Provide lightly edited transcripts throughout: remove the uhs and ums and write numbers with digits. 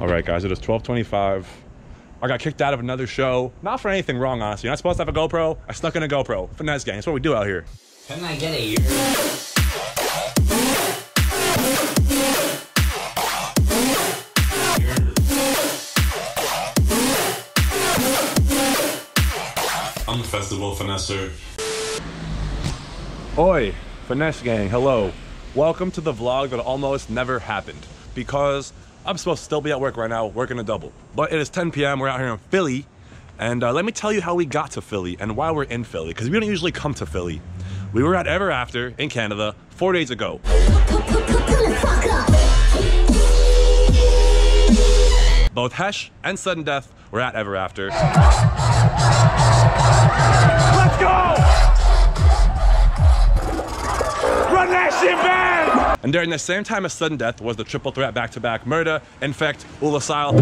All right, guys, it is 12:25. I got kicked out of another show. Not for anything wrong, honestly. You're not supposed to have a GoPro. I snuck in a GoPro. Finesse gang. That's what we do out here. Can I get a year? I'm the festival Finesser. Oi, Finesse gang, hello. Welcome to the vlog that almost never happened because I'm supposed to still be at work right now, working a double. But it is 10 p.m. We're out here in Philly. And let me tell you how we got to Philly and why we're in Philly, because we don't usually come to Philly. We were at Ever After in Canada 4 days ago. Both HESH and Sudden Death were at Ever After. Let's go! Run that shit back! And during the same time as Sudden Death was the triple threat back-to-back murder, infect, Ulasile.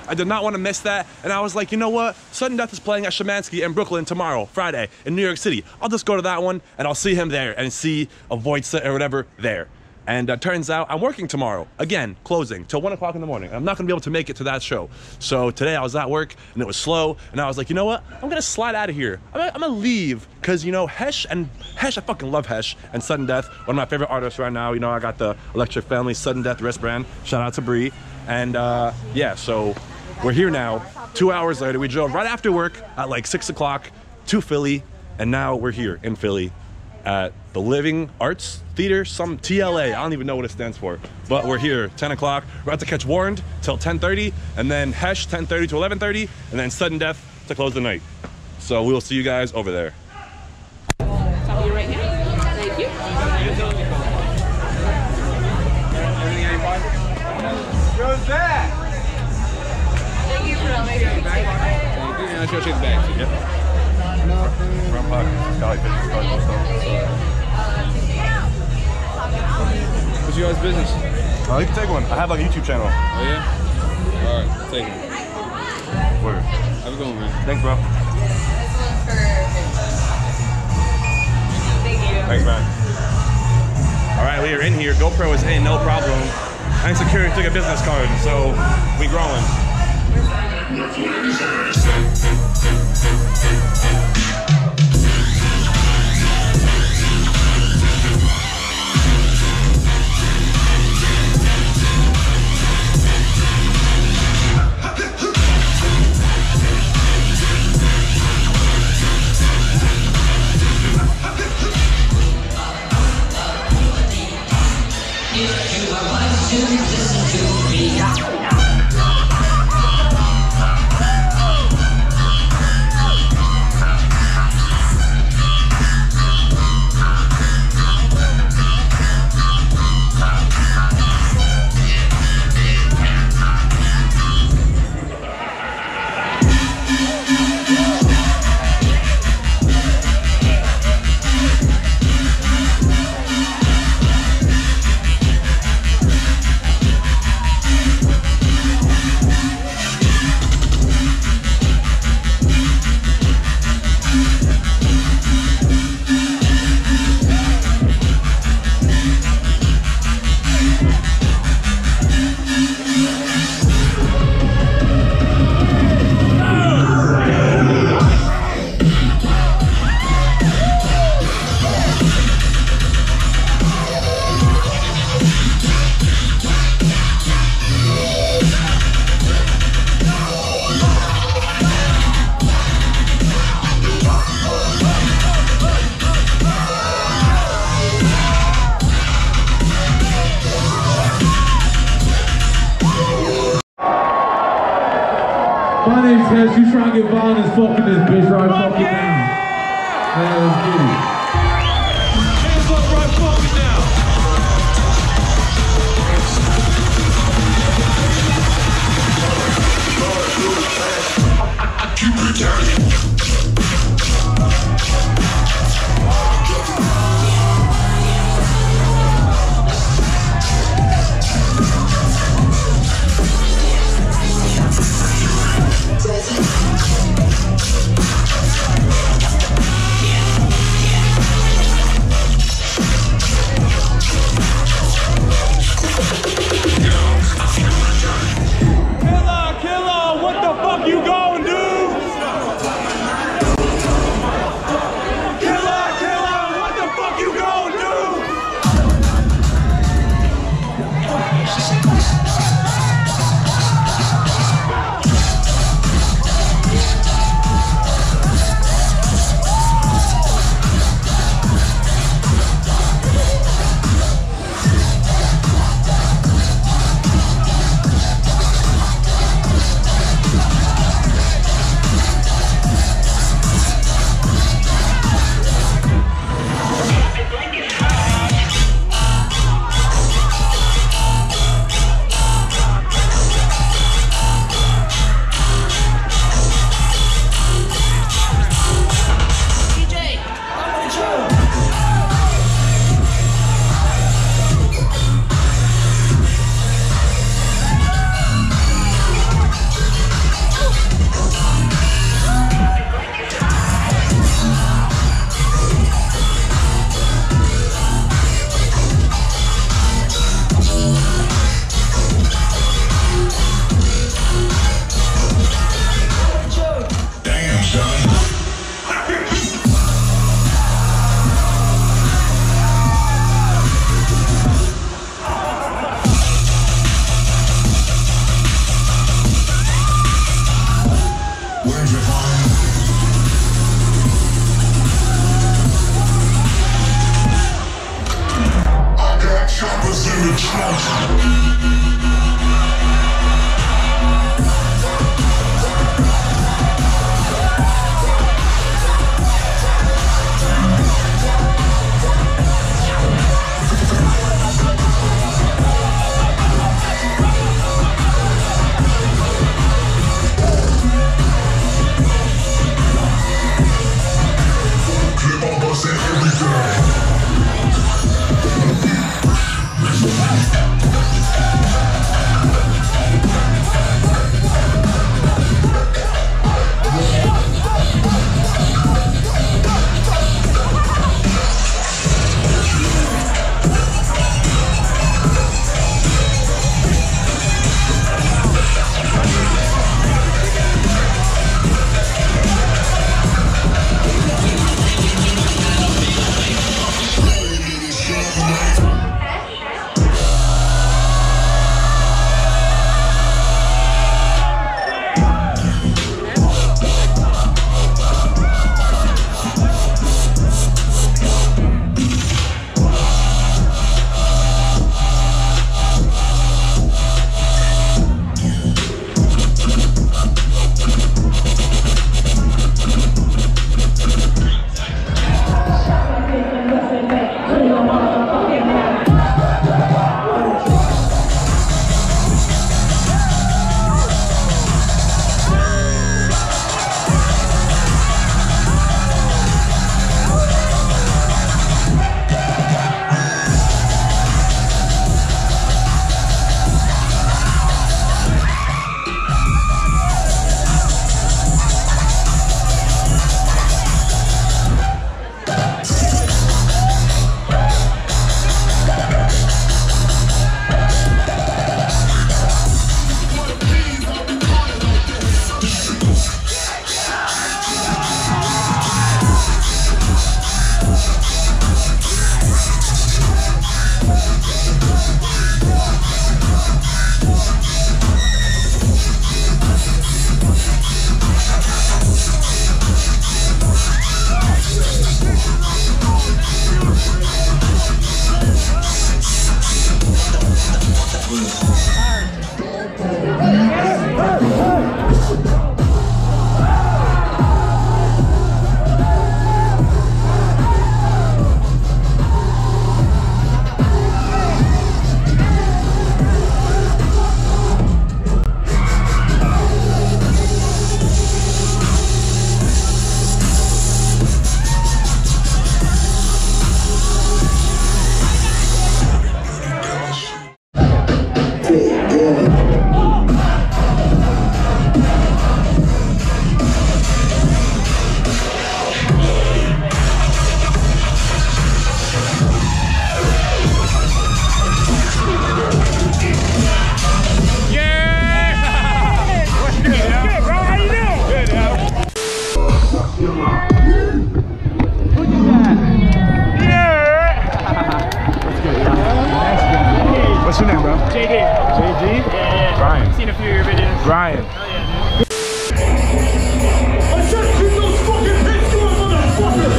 I did not want to miss that, and I was like, you know what? Sudden Death is playing at Shemansky in Brooklyn tomorrow, Friday, in New York City. I'll just go to that one, and I'll see him there, and see a Void set or whatever there. And turns out I'm working tomorrow, again, closing, till 1 o'clock in the morning. I'm not going to be able to make it to that show. So today I was at work, and it was slow, and I was like, you know what? I'm going to slide out of here. I'm going to leave, because, you know, HESH, I fucking love HESH, and Sudden Death, one of my favorite artists right now. You know, I got the Electric Family Sudden Death wristband. Shout out to Bree. And yeah, so we're here now. 2 hours later, we drove right after work at like 6 o'clock to Philly, and now we're here in Philly at the Living Arts Theater, some TLA, I don't even know what it stands for, but we're here, 10 o'clock. We're about to catch Warned till 10:30, and then HESH 10:30 to 11:30, and then Sudden Death to close the night. So we'll see you guys over there. Tell you right now. Thank you. Who's that? Thank you for letting me take it. Thank you. I'll show you the bag. Yep. Front pocket. Scully business card also. What's your guys' business? Oh, you can take one. I have like a YouTube channel. Oh yeah? Alright, take it. Word. How's it going, man? Thanks, bro. Thank you. Thanks, man. Alright, we are in here. GoPro is in, no problem. And security took a business card, so we growing. My name's HESH. You trying to get violent as fucking this bitch right fucking now. Man, let's get it. Hands up right fucking now. I keep it dirty. Brian. I said keep those fucking hits going, motherfucker!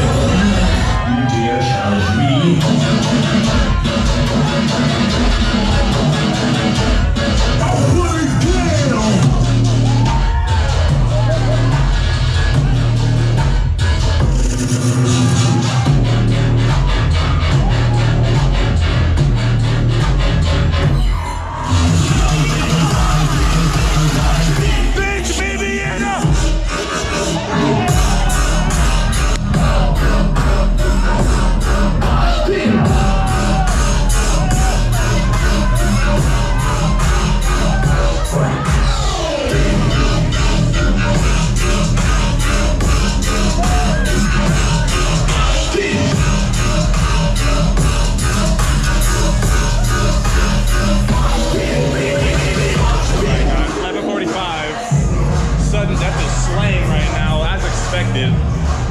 I'll put it down!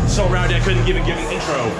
So rowdy I couldn't even give an intro.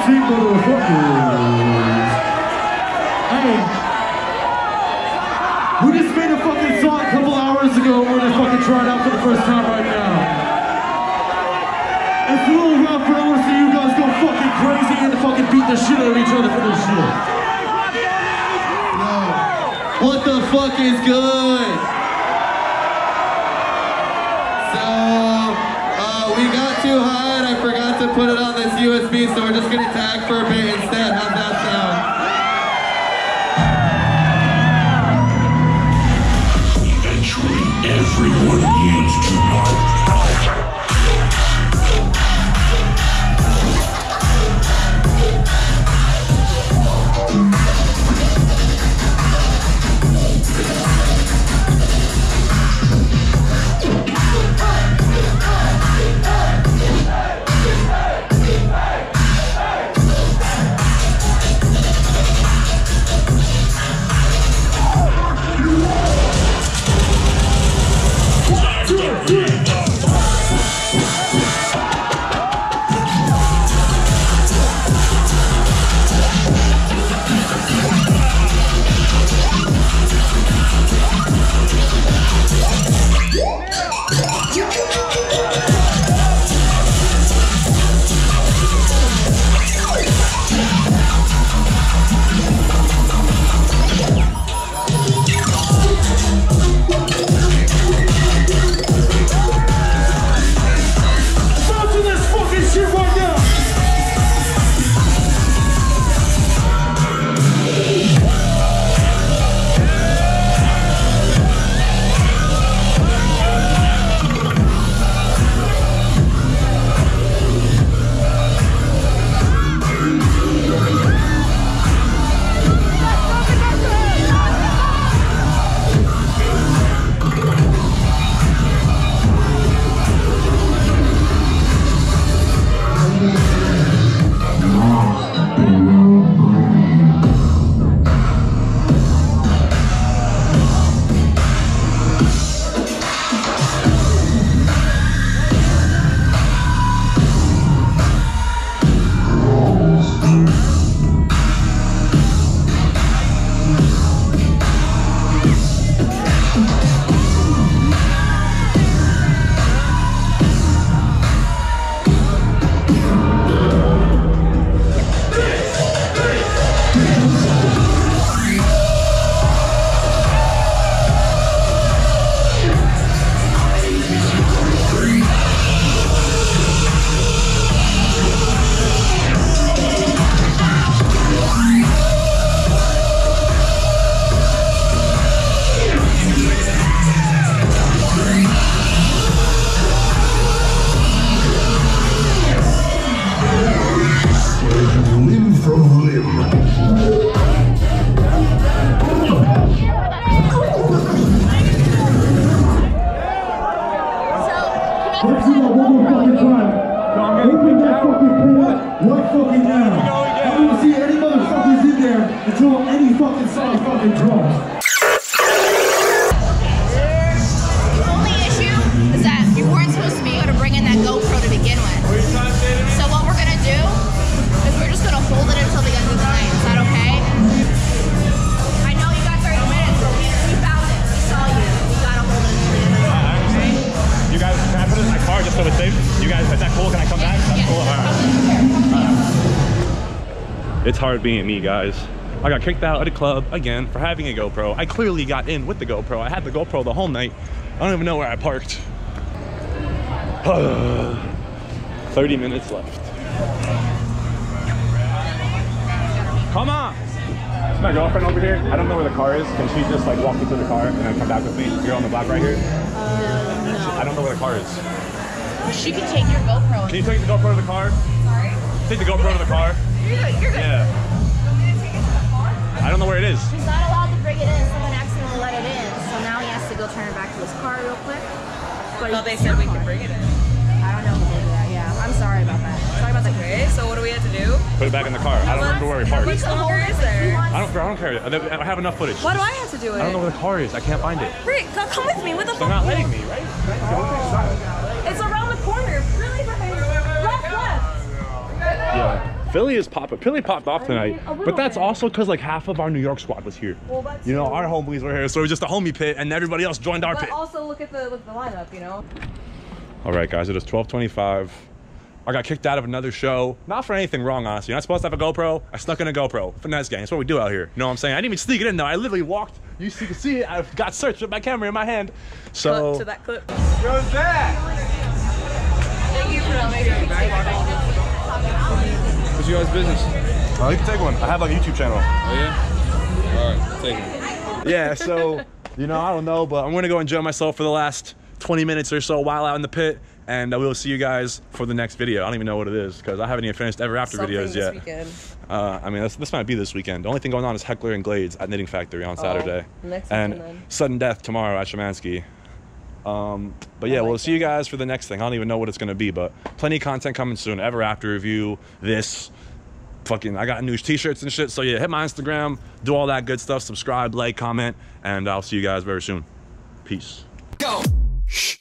team motherfuckers. Hey, we just made a fucking song a couple hours ago. We're gonna fucking try it out for the first time right now. It's a little rough, but I wanna see you guys go fucking crazy and fucking beat the shit out of each other for this shit. Yo, what the fuck is good? So, we got too high and I forgot to put it on this USB, so we're just gonna tag for a bit instead. How's that sound? Eventually, everyone needs to know. It's hard being me, guys. I got kicked out of the club again for having a GoPro. I clearly got in with the GoPro. I had the GoPro the whole night. I don't even know where I parked. 30 minutes left. Come on! It's my girlfriend over here. I don't know where the car is. Can she just like walk me to the car and then come back with me? You're on the block right here? No. I don't know where the car is. She can take your GoPro. Can you take the GoPro to the car? Sorry? Take the GoPro to the car. You're good, you're good. Yeah. I don't know where it is. He's not allowed to bring it in. Someone accidentally let it in. So now he has to go turn it back to his car real quick. But they said we could bring it in. I don't know who did that, yeah. I'm sorry about that. Sorry about that. Okay, so what do we have to do? Put it back in the car. I don't remember where we parked. How much longer is there? I don't care. I have enough footage. Why do I have to do it? I don't know where the car is. I can't find it. Rick, come with me. What the fuck? They're not letting me, right? It's around the corner. Really? Left. Yeah. Philly is popping. Philly popped off tonight, but that's also because like half of our New York squad was here. Well, that's you know, true. our homies were here, so it was just a homie pit, and everybody else joined our pit. But also look at the lineup, you know. All right, guys, it is 12:25. I got kicked out of another show, not for anything wrong, honestly. You're not supposed to have a GoPro. I snuck in a GoPro. Finesse gang. That's what we do out here. You know what I'm saying? I didn't even sneak it in though. I literally walked. You can see it. I got searched with my camera in my hand. So. Cut to that clip. What's that? Thank you for What's your guys' business? Oh, you can take one. I have like a YouTube channel. Oh yeah? Alright, take it. Yeah, so, you know, I don't know, but I'm gonna go enjoy myself for the last 20 minutes or so while out in the pit, and we'll see you guys for the next video. I don't even know what it is, because I haven't even finished ever after videos yet. Weekend. I mean, this might be this weekend. The only thing going on is Heckler and Glades at Knitting Factory on Saturday. Next and weekend then. Sudden Death tomorrow at Shemansky. But yeah, we'll see you guys for the next thing. I don't even know what it's gonna be, but plenty of content coming soon. Ever After review, this. Fucking, I got new t-shirts and shit. So yeah, hit my Instagram, do all that good stuff, subscribe, like, comment, and I'll see you guys very soon. Peace. Go. Shh.